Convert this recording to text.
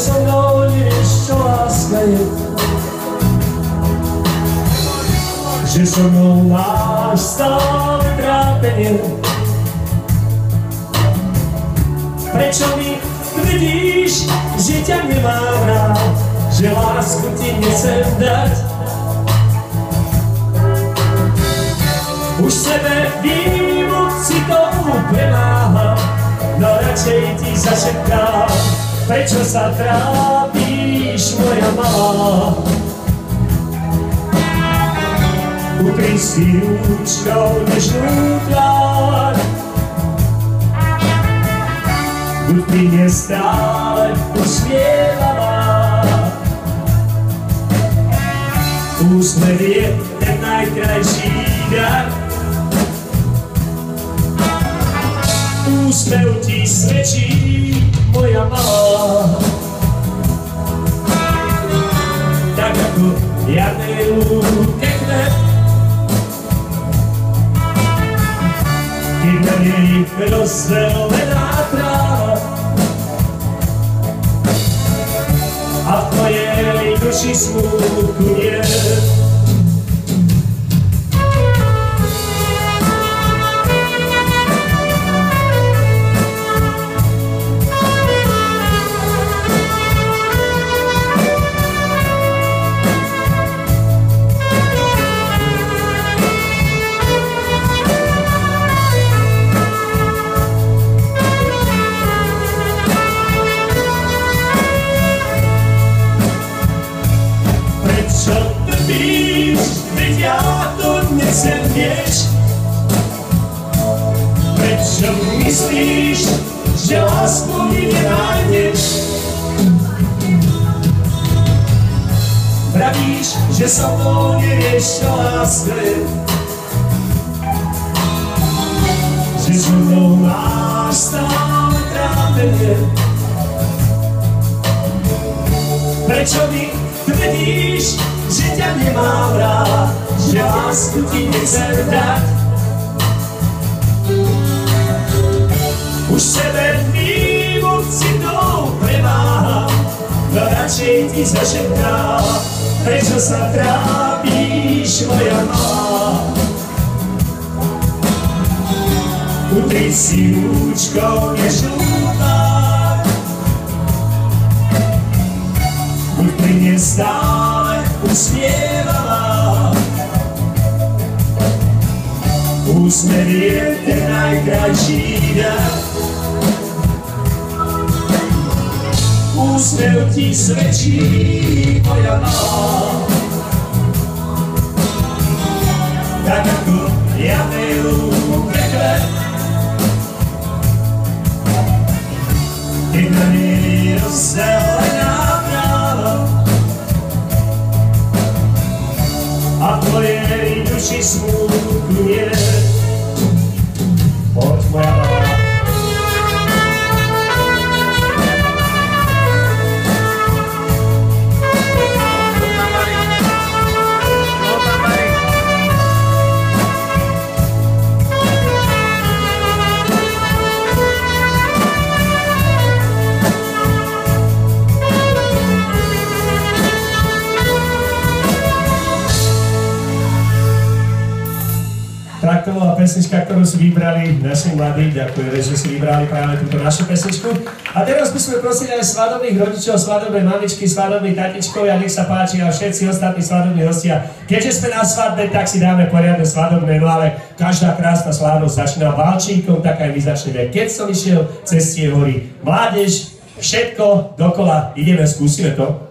so mnou nevieš, čo láska je. Že so mnou máš stále trápenie. Prečo mi tvrdíš, že ťa nemám rád, že lásku ti nechcem dať? Už sebe výmuk si tomu premáham, no radšej ti zašepkám. Prečo sa trápíš, moja malá? Utri si rúčkou nežnú tvár, buď pri mne stále usmievavá. Úsmev je ten najkrajší dar, úsmev ti svedčí, moja malá. Tak ako jarnej lúke chleb, keď na nej rozdelená tráva, a v tvojej duši smútku nie. Veď ja to nechcem vieš. Prečo myslíš, že lásku mi nenájdeš? Vravíš, že so mnou nevieš, čo láska je. Že so mnou máš stále trápenie. Prečo mi tvrdíš, že ťa nemám rád, že lásku ti nechcem dať? Už sebe výmuk si tou premáham, no radšej ti zašepkám. Prečo sa trápíš, moja malá? Utri si rúčkou nežnú tvár, buď pri mne stále usmievavá. Úsmev je ten najkrajší dar, úsmev ti svedčí, moja malá. Tak ako jarnej lúke chleb, keď na nej rozdelená tráva, a v tvojej duši smútku nie. Poď, moja malá. Tak to bola pesnička, ktorú si vybrali naši mladí. Ďakujem, že si vybrali práve túto našu pesničku. A teraz by sme prosili aj svadobných rodičov, svadobné mamičky, svadobní tatičkovia, nech sa páči, a všetci ostatní svadobní hostia. Keďže sme na svadbe, tak si dáme poriadne svadobné, no ale každá krásna slávnosť začína valčíkom, tak aj my začneme. Keď som išiel cez tie hory, mládež, všetko dokola, ideme, skúsime to.